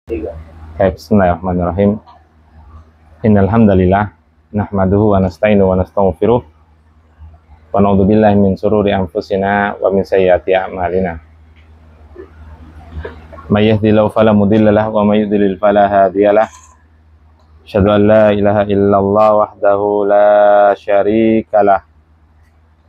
Baik, bismillahirrahmanirrahim. Innal hamdalillah nahmaduhu wa nasta'inu wa nastaghfiruh wa na'udzubillahi min shururi anfusina wa min sayyiati a'malina. May yahdihillahu fala mudilla lahu wa may yudlil fala hadiyalah. Asyhadu an la ilaha illallah wahdahu la syarikalah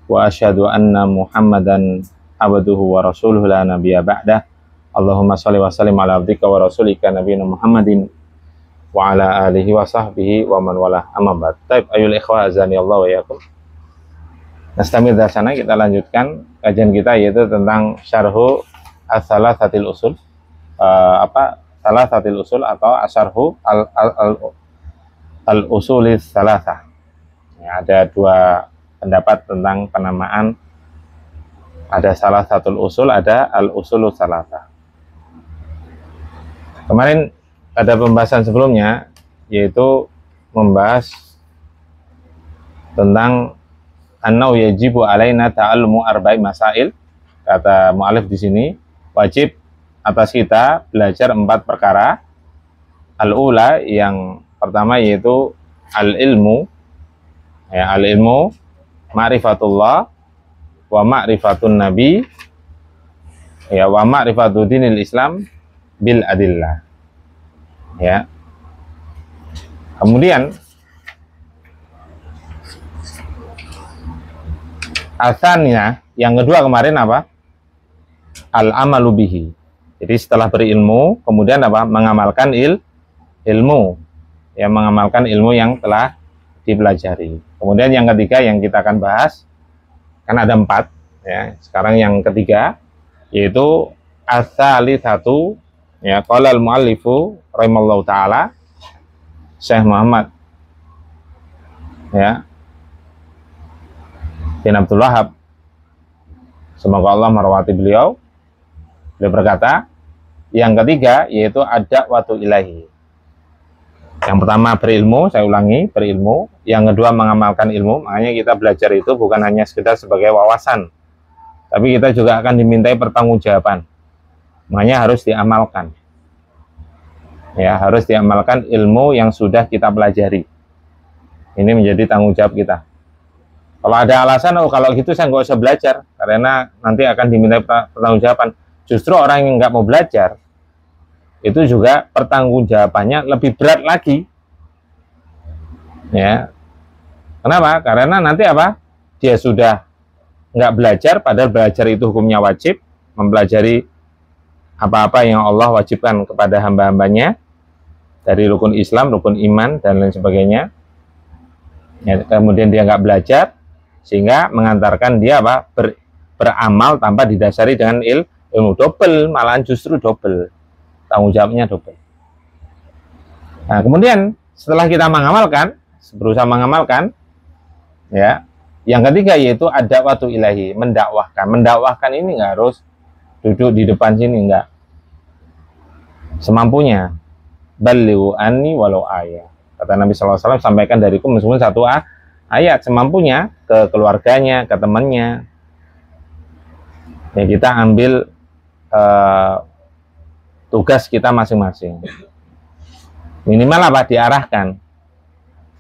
wa asyhadu anna Muhammadan abduhu wa rasuluhu la nabiyya ba'dah. Allahumma sholli wa sallim ala abdika wa rasulika nabiyina Muhammadin wa ala alihi wa sahbihi wa man wala amma ba'd. Taib ayul ikhwah azani Allah wa yakum. Nastamir dasana, kita lanjutkan kajian kita yaitu tentang syarhu as-salasatil usul. Salasatil usul atau asyarhu al-usulis salasah. Ya, ada dua pendapat tentang penamaan, ada salasatul usul, ada al-usulus salasah. Kemarin ada pembahasan sebelumnya yaitu membahas tentang annau yajibu alaina ta'allumu arba'i masail. Kata mu'alif di sini, wajib atas kita belajar 4 perkara. Al-ula, yang pertama yaitu al-ilmu, ya, al-ilmu ma'rifatullah wa ma'rifatun nabi, ya, wa ma'rifatu dinil islam bil adillah. Ya. Kemudian asalnya yang kedua kemarin apa? Al-amalu bihi. Jadi setelah berilmu, kemudian apa? Mengamalkan ilmu. Ya, mengamalkan ilmu yang telah dipelajari. Kemudian yang ketiga yang kita akan bahas, kan ada 4, ya. Sekarang yang ketiga yaitu as-salisatu, ya, qala al-muallifu rahimallahu taala, Syekh Muhammad, ya, bin Abdul Wahab, semoga Allah merahmati beliau berkata, yang ketiga yaitu ad-da'watu ilahi. Yang pertama berilmu, saya ulangi, berilmu. Yang kedua mengamalkan ilmu. Makanya kita belajar itu bukan hanya sekedar sebagai wawasan, tapi kita juga akan dimintai pertanggungjawaban. Makanya harus diamalkan. Ya, harus diamalkan ilmu yang sudah kita pelajari. Ini menjadi tanggung jawab kita. Kalau ada alasan, oh kalau gitu saya nggak usah belajar, karena nanti akan dimintai pertanggungjawaban. Justru orang yang nggak mau belajar, itu juga pertanggungjawabannya lebih berat lagi. Ya. Kenapa? Karena nanti apa? Dia sudah nggak belajar, padahal belajar itu hukumnya wajib, mempelajari apa-apa yang Allah wajibkan kepada hamba-hambanya dari rukun Islam, rukun iman, dan lain sebagainya. Ya, kemudian dia nggak belajar, sehingga mengantarkan dia apa? Beramal tanpa didasari dengan ilmu. Double, malahan justru double. Tanggung jawabnya double. Nah, kemudian setelah kita mengamalkan, berusaha mengamalkan, ya, yang ketiga yaitu ad-da'watu ilahi, mendakwahkan. Mendakwahkan ini nggak harus duduk di depan sini, enggak. Semampunya. Balighu anni walau ayat. Kata Nabi SAW, sampaikan dariku meskipun 1 ayat, semampunya, ke keluarganya, ke temannya. Ya, kita ambil tugas kita masing-masing. Minimal apa? Diarahkan.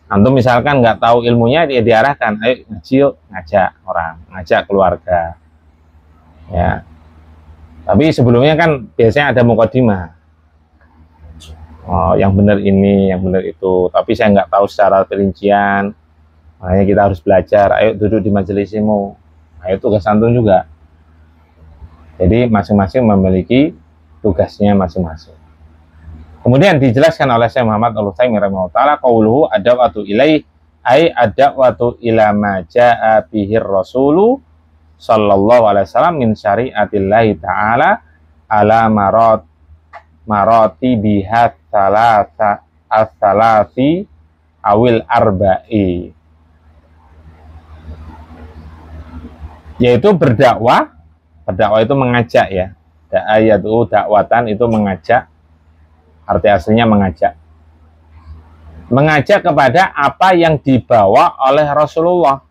Antum misalkan nggak tahu ilmunya, dia diarahkan. Ayo ngaji yuk, ngajak orang, ngajak keluarga. Ya. Tapi sebelumnya kan biasanya ada mukadimah. Oh, yang benar ini, yang benar itu. Tapi saya nggak tahu secara perincian. Makanya kita harus belajar. Ayo duduk di majelismu. Ayo tugas antum juga. Jadi masing-masing memiliki tugasnya masing-masing. Kemudian dijelaskan oleh Syekh Muhammad Al-Utsaimin rahimahullah taala, qauluhu ad-da'watu ilaihi ay ad-da'watu ila ma jaa'a bihi rasulu sallallahu alaihi wasallam min syari'atillahi ta'ala ala marati bihat salasi awil arba'i, yaitu berdakwah. Berdakwah itu mengajak, ya. Da'ayatu dakwatan itu mengajak, arti aslinya mengajak. Mengajak kepada apa yang dibawa oleh Rasulullah.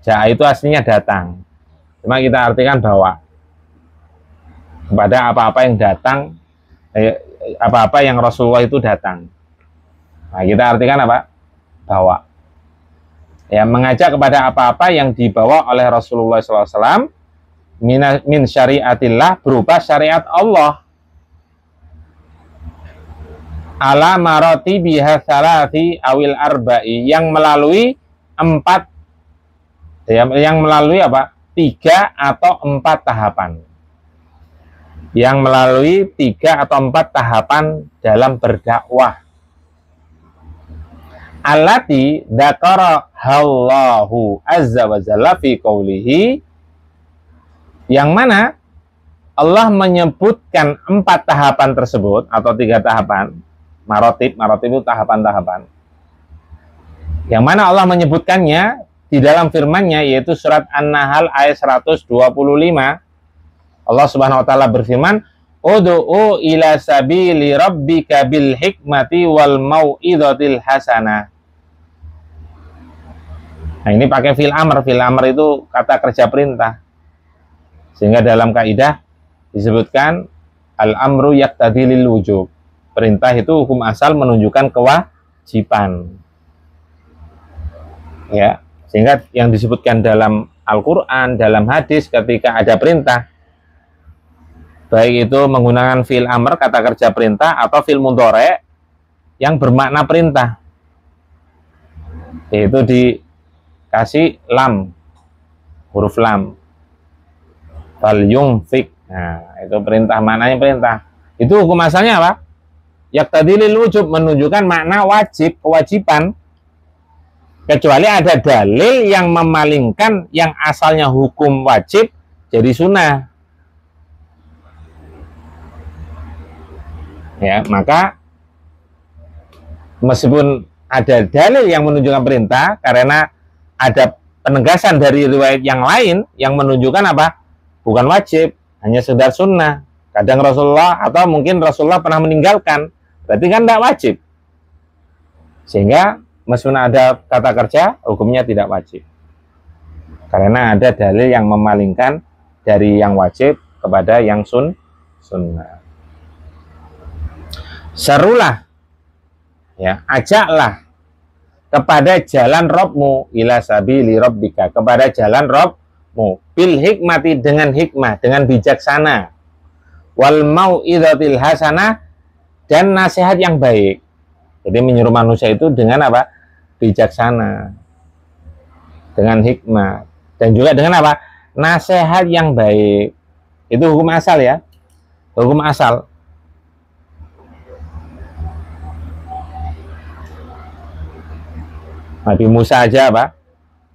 Ja'a itu aslinya datang, cuma kita artikan bawa. Kepada apa-apa yang datang apa-apa yang Rasulullah itu datang. Nah, kita artikan apa? Bawa. Ya, mengajak kepada apa-apa yang dibawa oleh Rasulullah SAW min syariatillah, berupa syariat Allah. Ala maroti biha salati awil arba'i, yang melalui 4, ya, yang melalui apa? 3 atau 4 tahapan. Yang melalui 3 atau 4 tahapan dalam berdakwah. Allati dzakara Allahu azza wa jalla fi qoulihi, yang mana Allah menyebutkan 4 tahapan tersebut atau 3 tahapan. Marotib itu tahapan-tahapan. Yang mana Allah menyebutkannya di dalam firman-Nya, yaitu surat An-Nahl ayat 125. Allah Subhanahu wa taala berfirman, "Ud'u ila sabili rabbika bil hikmati wal mau'izatil hasanah." Nah, ini pakai fil amr. Fil amr itu kata kerja perintah. Sehingga dalam kaidah disebutkan al-amru yaqtadi lil wujub. Perintah itu hukum asal menunjukkan kewajiban. Ya, sehingga yang disebutkan dalam Al-Qur'an, dalam hadis, ketika ada perintah, baik itu menggunakan fil amr, kata kerja perintah, atau fil mudhari yang bermakna perintah, yaitu dikasih lam, huruf lam, fal yunfik. Nah, itu perintah, maknanya perintah. Itu hukum asalnya apa? Yaqtadi lil wujub, menunjukkan makna wajib, kewajiban, kecuali ada dalil yang memalingkan yang asalnya hukum wajib jadi sunnah. Ya, maka meskipun ada dalil yang menunjukkan perintah, karena ada penegasan dari riwayat yang lain yang menunjukkan apa? Bukan wajib, hanya sekedar sunnah. Kadang Rasulullah, atau mungkin Rasulullah pernah meninggalkan, berarti kan tidak wajib. Sehingga meskipun ada kata kerja, hukumnya tidak wajib. Karena ada dalil yang memalingkan dari yang wajib kepada yang sunnah. Serulah, ya, ajaklah kepada jalan Rabbmu, ila sabili rabbika, kepada jalan Rabbmu, bil hikmati, dengan hikmah, dengan bijaksana, wal mau'izatil hasanah, dan nasihat yang baik. Jadi menyuruh manusia itu dengan apa? Bijaksana, dengan hikmah, dan juga dengan apa? Nasihat yang baik. Itu hukum asal, ya, hukum asal. Nabi Musa aja apa?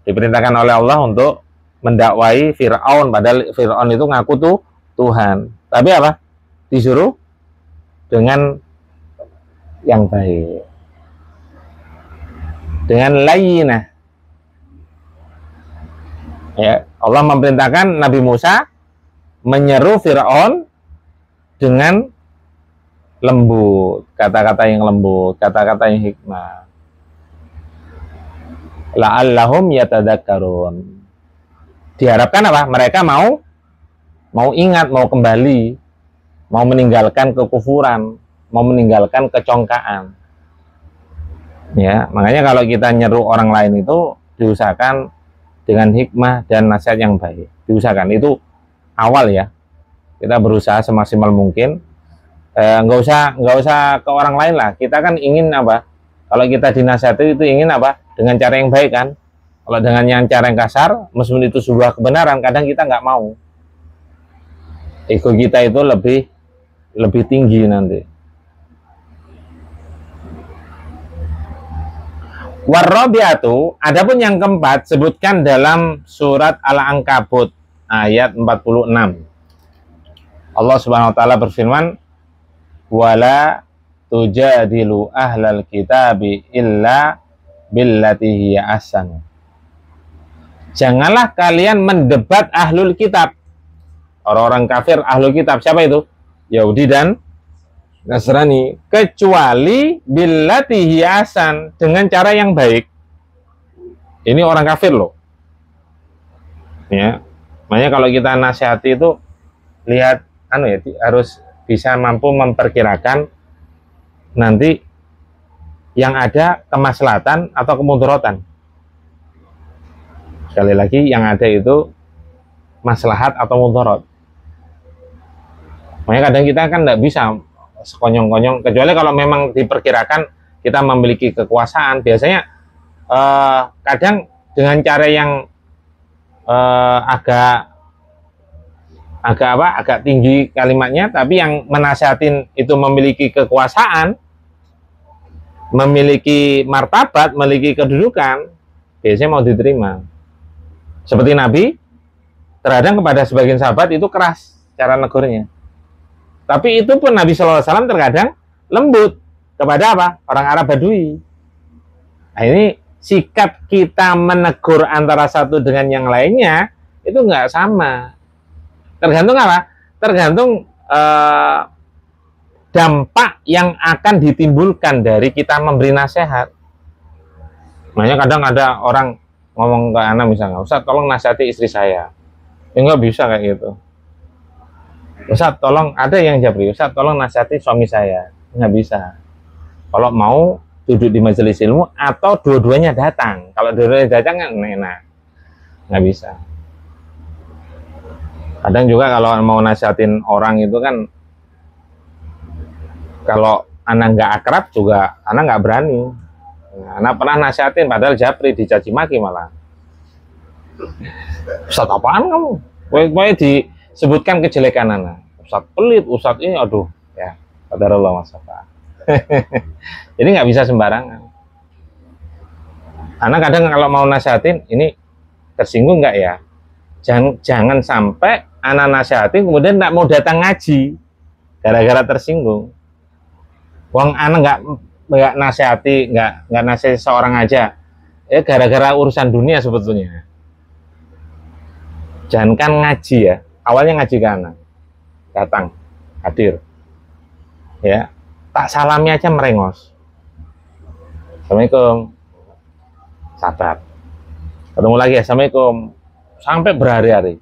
Diperintahkan oleh Allah untuk mendakwai Fir'aun, padahal Fir'aun itu ngaku tuh Tuhan. Tapi apa? Disuruh dengan yang baik, dengan layyinah. Ya, Allah memerintahkan Nabi Musa menyeru Fir'aun dengan lembut, kata-kata yang lembut, kata-kata yang hikmah. La'allahum yatadakkarun. Diharapkan apa? Mereka mau ingat, mau kembali, mau meninggalkan kekufuran, mau meninggalkan kecongkaan. Ya, makanya kalau kita nyeru orang lain itu diusahakan dengan hikmah dan nasihat yang baik. Diusahakan, itu awal, ya. Kita berusaha semaksimal mungkin. Nggak usah ke orang lain lah. Kita kan ingin apa? Kalau kita dinasihati itu ingin apa? Dengan cara yang baik, kan. Kalau dengan yang cara yang kasar, meskipun itu sebuah kebenaran, kadang kita nggak mau. Ego kita itu lebih tinggi nanti. Warrabiatu, adapun yang keempat, sebutkan dalam surat Al-Ankabut ayat 46. Allah Subhanahu wa taala berfirman, "Wala tujadilu ahlal kitabi illa billati hiya ahsan." Janganlah kalian mendebat ahlul kitab. Orang-orang kafir ahlul kitab, siapa itu? Yahudi dan Nasrani, kecuali billati hiya ahsan, dengan cara yang baik. Ini orang kafir loh. Ya. Makanya kalau kita nasihati itu lihat harus bisa mampu memperkirakan nanti yang ada kemaslahatan atau kemudaratan. Sekali lagi, yang ada itu maslahat atau mudarat. Makanya kadang kita kan tidak bisa sekonyong-konyong, kecuali kalau memang diperkirakan kita memiliki kekuasaan. Biasanya kadang dengan cara yang agak tinggi kalimatnya, tapi yang menasihatin itu memiliki kekuasaan, memiliki martabat, memiliki kedudukan, biasanya mau diterima. Seperti Nabi, terkadang kepada sebagian sahabat itu keras cara negurnya. Tapi itu pun Nabi SAW terkadang lembut kepada apa? Orang Arab Badui. Nah, ini sikap kita menegur antara satu dengan yang lainnya itu nggak sama. Tergantung apa? Tergantung dampak yang akan ditimbulkan dari kita memberi nasihat. Makanya kadang ada orang ngomong ke anak misalnya, Ustaz tolong nasihati istri saya. Ya nggak bisa kayak gitu. Ustaz tolong, ada yang jabri, Ustaz tolong nasihati suami saya. Nggak bisa. Kalau mau duduk di majelis ilmu atau dua-duanya datang. Kalau dua-duanya datang nggak enak. Nggak bisa. Kadang juga kalau mau nasihatin orang itu kan, kalau anak nggak akrab juga anak nggak berani. Anak pernah nasihatin padahal japri, dicaci maki malah. Ustaz apaan kamu? Pokoknya disebutkan kejelekan anak. Ustaz pelit, Ustaz ini aduh ya. Qadarullah masafa. Jadi nggak bisa sembarangan. Anak kadang kalau mau nasihatin ini tersinggung nggak ya? Jangan sampai anak nasihatin kemudian nggak mau datang ngaji gara-gara tersinggung. Wong anak nggak nasihati, nggak nasihati seorang aja, ya gara-gara urusan dunia sebetulnya. Jangankan ngaji ya, awalnya ngaji ke anak, datang, hadir, ya, tak salami aja merengos. Assalamualaikum, sabar. Ketemu lagi, assalamualaikum, sampai berhari-hari.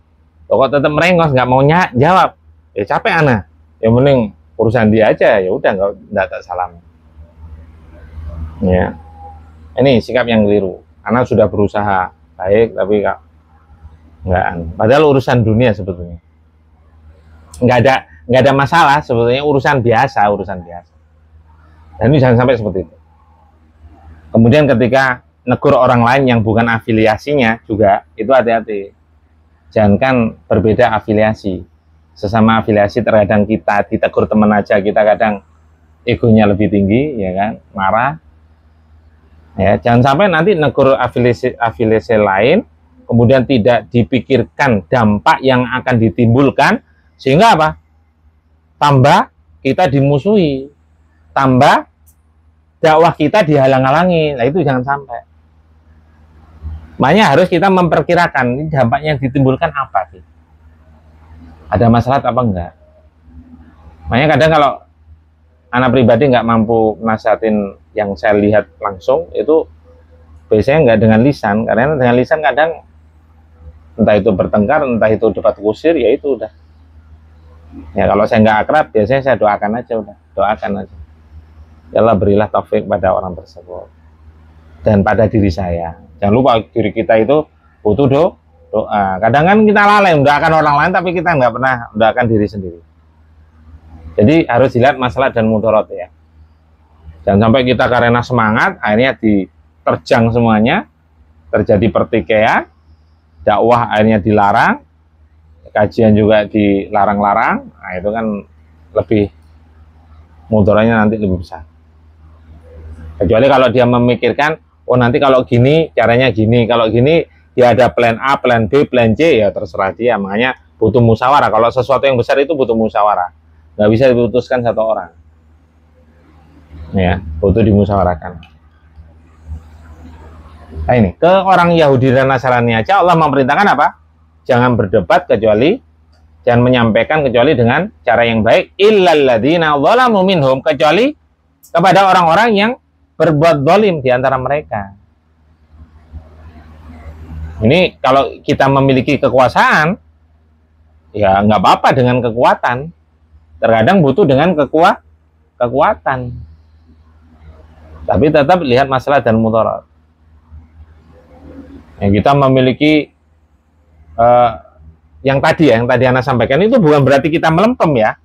Kok tetap merengos, nggak mau jawab, ya capek anak. Yang penting urusan dia aja, ya udah nggak tak salam. Ya, ini sikap yang keliru. Anak sudah berusaha baik, tapi nggak. Padahal urusan dunia sebetulnya nggak ada masalah sebetulnya, urusan biasa. Dan ini jangan sampai seperti itu. Kemudian ketika negur orang lain yang bukan afiliasinya juga itu hati-hati. Jangankan berbeda afiliasi, sesama afiliasi terkadang kita ditegur teman aja kita kadang egonya lebih tinggi, ya kan, marah. Ya, jangan sampai nanti negur afiliasi lain kemudian tidak dipikirkan dampak yang akan ditimbulkan, sehingga apa? Tambah kita dimusuhi, tambah dakwah kita dihalang-halangi. Nah, itu jangan sampai. Makanya harus kita memperkirakan ini dampak yang ditimbulkan apa sih? Ada masalah apa enggak? Makanya kadang kalau anak pribadi nggak mampu nasihatin yang saya lihat langsung, itu biasanya nggak dengan lisan, karena dengan lisan kadang entah itu bertengkar, entah itu debat kusir, ya itu udah. Ya kalau saya nggak akrab, biasanya saya doakan aja, udah doakan aja. Ya Allah berilah taufik pada orang tersebut dan pada diri saya. Jangan lupa diri kita itu butuh doa. Kadang kan kita lalai mendoakan orang lain, tapi kita nggak pernah mendoakan diri sendiri. Jadi harus dilihat masalah dan mudarat ya. Jangan sampai kita karena semangat akhirnya diterjang semuanya, terjadi pertikaian, dakwah akhirnya dilarang, kajian juga dilarang-larang. Nah, itu kan lebih mudaratnya nanti lebih besar. Kecuali kalau dia memikirkan, oh nanti kalau gini caranya gini, kalau gini dia ada plan A, plan B, plan C, ya terserah dia. Makanya butuh musyawarah. Kalau sesuatu yang besar itu butuh musyawarah, nggak bisa diputuskan satu orang. Ya, butuh dimusyawarahkan. Nah ini, ke orang Yahudi dan Nasrani aja Allah memerintahkan apa? Jangan berdebat kecuali, jangan menyampaikan kecuali dengan cara yang baik. Illal ladzina dzalamu minhum, kecuali kepada orang-orang yang berbuat zalim di antara mereka. Ini kalau kita memiliki kekuasaan, ya nggak apa-apa dengan kekuatan. Terkadang butuh dengan kekuatan. Tapi tetap lihat masalah dan mudarat. Yang kita memiliki yang tadi Anda sampaikan itu bukan berarti kita melempem ya.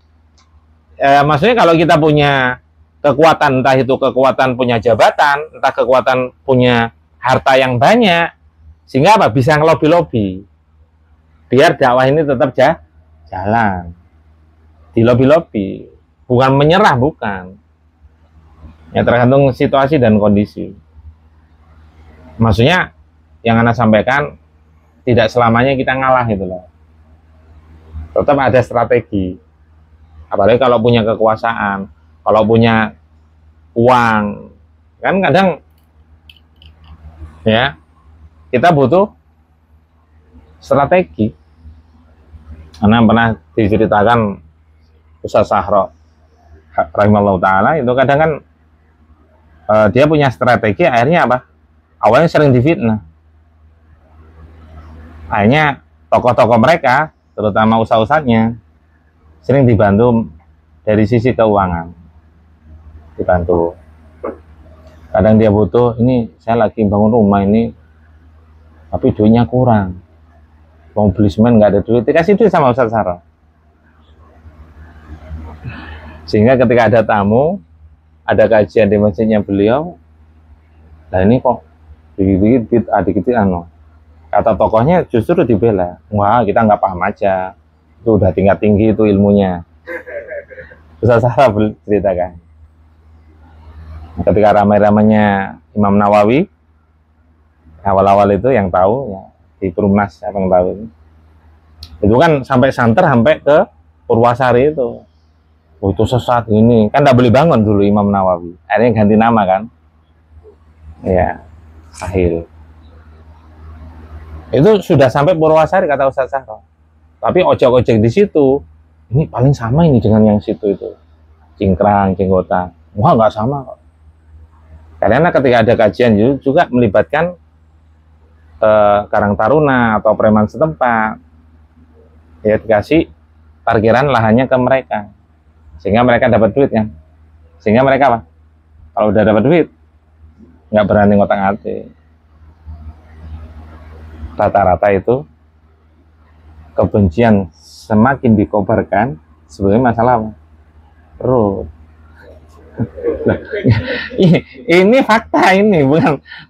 Maksudnya kalau kita punya kekuatan, entah itu kekuatan punya jabatan, entah kekuatan punya harta yang banyak, sehingga apa? Bisa ngelobi-lobi biar dakwah ini tetap jalan. Dilobi-lobi, bukan menyerah, bukan. Ya tergantung situasi dan kondisi. Maksudnya yang Anda sampaikan tidak selamanya kita ngalah gitu loh. Tetap ada strategi. Apalagi kalau punya kekuasaan, kalau punya uang, kan kadang ya kita butuh strategi. Karena pernah diceritakan Ustaz Sahro rahimahullah ta'ala itu kadang kan dia punya strategi, akhirnya apa? Awalnya sering difitnah. Akhirnya tokoh-tokoh mereka, terutama ustaz-ustaznya, sering dibantu dari sisi keuangan. Dibantu. Kadang dia butuh, ini saya lagi bangun rumah ini, tapi duitnya kurang. Mau beli semen nggak ada duit, dikasih duit sama Ustaz Sahro. Sehingga ketika ada tamu, ada kajian di masjidnya beliau, nah ini kok dikit-dikit kata tokohnya justru dibela. Wah, kita nggak paham aja, itu udah tingkat tinggi itu ilmunya. Ustaz Sahro ceritakan ketika ramai-ramainya Imam Nawawi awal-awal itu, yang tahu ya di Perumnas, siapa yang tahu itu kan sampai santer sampai ke Purwasari itu. Oh, itu sesat ini kan, tidak boleh bangun dulu Imam Nawawi, akhirnya ganti nama kan ya, Sahil. Itu sudah sampai Purwasari kata Ustaz Sahro, tapi ojek-ojek di situ ini paling sama ini dengan yang situ itu, cingkrang, jenggota. Wah, nggak sama kok, karena ketika ada kajian juga melibatkan Karang Taruna atau preman setempat ya, dikasih parkiran lahannya ke mereka sehingga mereka dapat duit kan, sehingga mereka apa, kalau udah dapat duit nggak berani ngotak-ngatik. Rata-rata itu kebencian semakin dikobarkan sebenarnya masalah apa? Perut. Ini fakta, ini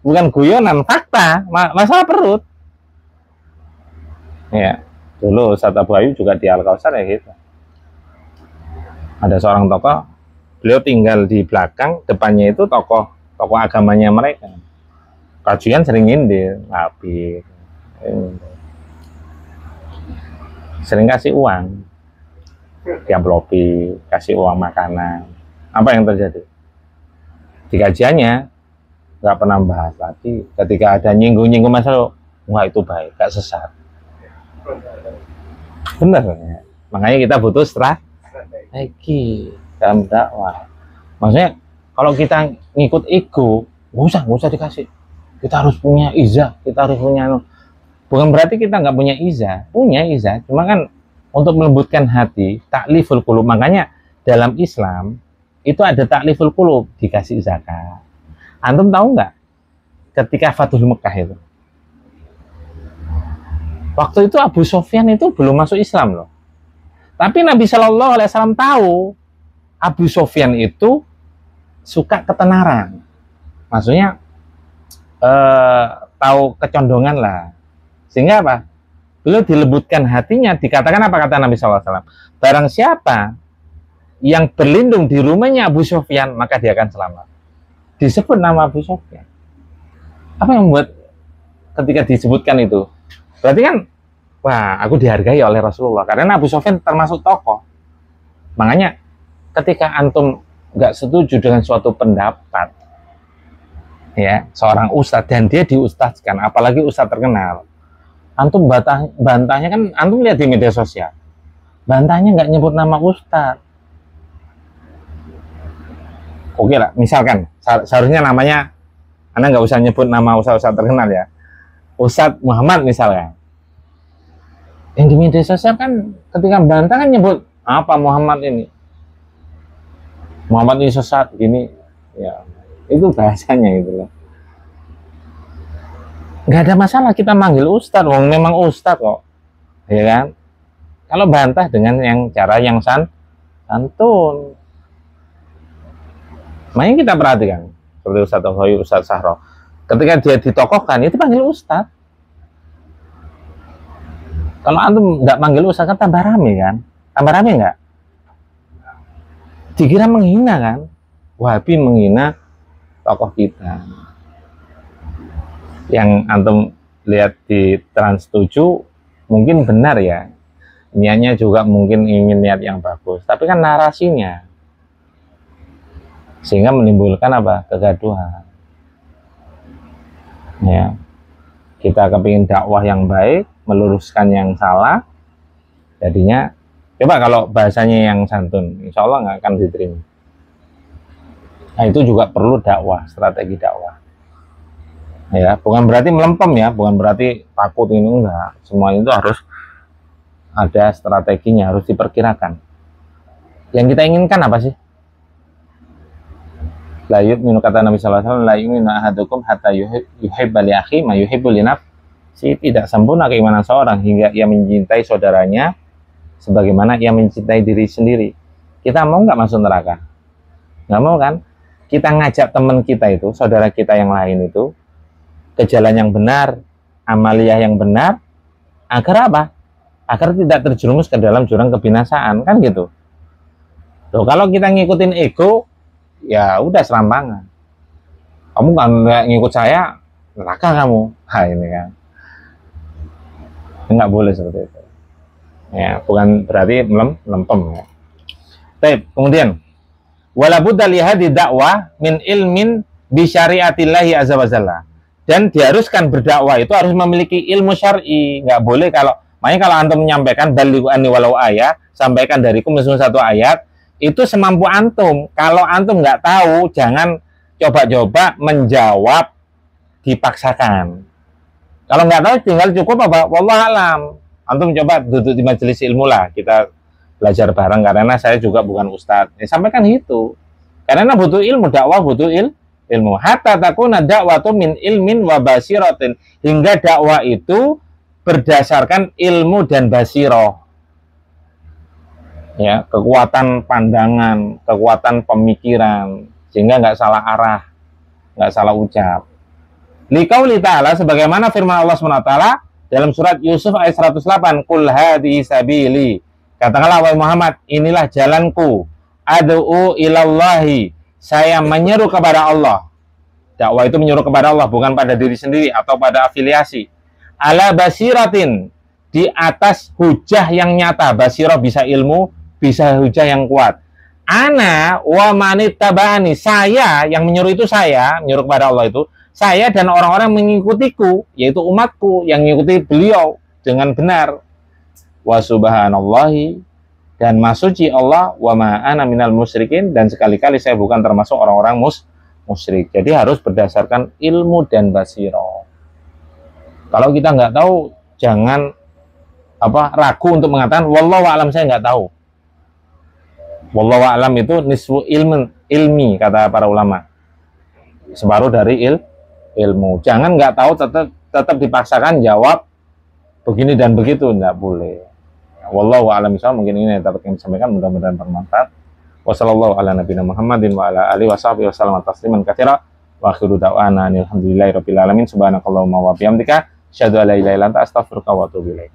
bukan guyonan, fakta, masalah perut ya. Dulu Ustaz Abu Ayyub juga di Al-Kausar ya gitu, ada seorang tokoh, beliau tinggal di belakang, depannya itu tokoh agamanya mereka, kajian sering nyindir, tapi sering kasih uang, diamplopi, kasih uang makanan. Apa yang terjadi? Di kajiannya nggak pernah bahas lagi. Ketika ada nyinggung-nyinggung masalah, wah itu baik, gak sesat. Bener ya? Makanya kita butuh strategi dalam dakwah. Maksudnya kalau kita ngikut ego, nggak usah dikasih. Kita harus punya izah, kita harus punya. Bukan berarti kita nggak punya izah, cuma kan untuk melembutkan hati, takliful qulub. Makanya dalam Islam itu ada takliful qulub, dikasih zakat. Antum tahu nggak ketika Fathul Mekah itu, waktu itu Abu Sufyan itu belum masuk Islam loh, tapi Nabi Shallallahu Alaihi Wasallam tahu Abu Sufyan itu suka ketenaran, maksudnya tahu kecondongan lah, sehingga apa, beliau dilembutkan hatinya. Dikatakan apa kata Nabi Shallallahu Alaihi Wasallam, barang siapa yang berlindung di rumahnya Abu Sufyan maka dia akan selamat. Disebut nama Abu Sufyan. Apa yang membuat ketika disebutkan itu? Berarti kan, wah, aku dihargai oleh Rasulullah karena Abu Sufyan termasuk tokoh. Makanya ketika antum nggak setuju dengan suatu pendapat, ya, seorang ustadz dan dia diustadzkan, apalagi ustadz terkenal, antum bantahnya kan, antum lihat di media sosial, bantahnya nggak nyebut nama ustadz. Oke lah, misalkan seharusnya namanya, Anda nggak usah nyebut nama ustadz terkenal ya, Ustadz Muhammad misalnya. Yang di media sosial kan ketika bantah kan nyebut apa Muhammad ini sesat gini ya. Itu bahasanya itu loh. Nggak ada masalah kita manggil ustadz, wong memang ustadz kok, ya kan? Kalau bantah dengan yang cara yang santun, makanya kita perhatikan seperti Ustadz Hoy, Ustadz Sahro, ketika dia ditokohkan itu panggil ustadz. Kalau antum nggak manggil ustadz kan tambah rame kan? Tambah rame nggak? Dikira menghina kan? Wahabi menghina tokoh kita. Yang antum lihat di Trans 7 mungkin benar ya, niatnya juga mungkin ingin niat yang bagus, tapi kan narasinya sehingga menimbulkan apa? Kegaduhan. Ya, kita kepingin dakwah yang baik, meluruskan yang salah, jadinya coba kalau bahasanya yang santun, insya Allah nggak akan diterima. Nah itu juga perlu dakwah, strategi dakwah. Ya, bukan berarti melempem ya, bukan berarti takut ini, enggak. Semua itu harus ada strateginya, harus diperkirakan. Yang kita inginkan apa sih? La yu'minu, kata Nabi sallallahu alaihi wasallam, la yu'minu ahadukum hatta yuhibba li akhi ma yuhibbu li nafsihi. Tidak sempurna keimanan seorang hingga ia mencintai saudaranya sebagaimana ia mencintai diri sendiri. Kita mau nggak masuk neraka? Nggak mau kan? Kita ngajak teman kita itu, saudara kita yang lain itu ke jalan yang benar, amaliyah yang benar, agar apa? Agar tidak terjerumus ke dalam jurang kebinasaan, kan gitu. Loh, kalau kita ngikutin ego, ya udah serampangan. Kamu nggak ngikut saya, neraka kamu. Nah ini kan, nggak boleh seperti itu. Ya, bukan berarti melempem. Ya. Baik, kemudian, wala budda li hadhi dakwah min ilmin bi syariatillahi azza wa jalla. Dan diharuskan berdakwah itu harus memiliki ilmu syar'i. Nggak boleh makanya kalau antum menyampaikan balighu anni walau ayat, sampaikan dariku meskipun satu ayat, itu semampu antum. Kalau antum nggak tahu, jangan coba-coba menjawab dipaksakan. Kalau nggak tahu, tinggal cukup apa? Wallahualam. Antum coba duduk di majelis ilmu lah, kita belajar bareng, karena saya juga bukan ustadz. Sampaikan itu. Karena butuh ilmu, dakwah butuh ilmu. Hatta takuna dakwatu min ilmin wa basiratin, hingga dakwah itu berdasarkan ilmu dan basiroh. Ya, kekuatan pandangan, kekuatan pemikiran, sehingga nggak salah arah, nggak salah ucap. Liqauli ta'ala, sebagaimana firman Allah SWT dalam surat Yusuf ayat 108, Qul hadhihi sabili, katakanlah wahai Muhammad, inilah jalanku, ad'u ilallahi, saya menyeru kepada Allah. Dakwah itu menyeru kepada Allah, bukan pada diri sendiri atau pada afiliasi. Ala basiratin, di atas hujah yang nyata. Basirah bisa ilmu, bisa hujah yang kuat. Ana wa manittaba'ani, saya yang menyuruh itu, saya menyuruh kepada Allah itu, saya dan orang-orang mengikutiku, yaitu umatku yang mengikuti beliau dengan benar. Wa subhanallahi, dan masuci Allah, wa ma'ana minal musyrikin, dan sekali-kali saya bukan termasuk orang-orang musyrik. Jadi harus berdasarkan ilmu dan basirah. Kalau kita nggak tahu, jangan ragu untuk mengatakan wallahu a'lam, saya nggak tahu. Wallahu a'lam itu nisfu ilmi, kata para ulama, separuh dari ilmu. Jangan nggak tahu tetap dipaksakan jawab begini dan begitu, nggak boleh. Wallahu a'lam bishawab. Mungkin ini yang dapat kami sampaikan, mudah-mudahan bermanfaat. Wassallallahu ala nabiyina Muhammadin wa ala alihi washabihi wasallam tasliman katsira. Wa akhiru da'wana alhamdulillahi rabbil alamin. Subhanakallahumma wa bihamdika asyhadu an la ilaha illa anta astaghfiruka wa atubu ilaik.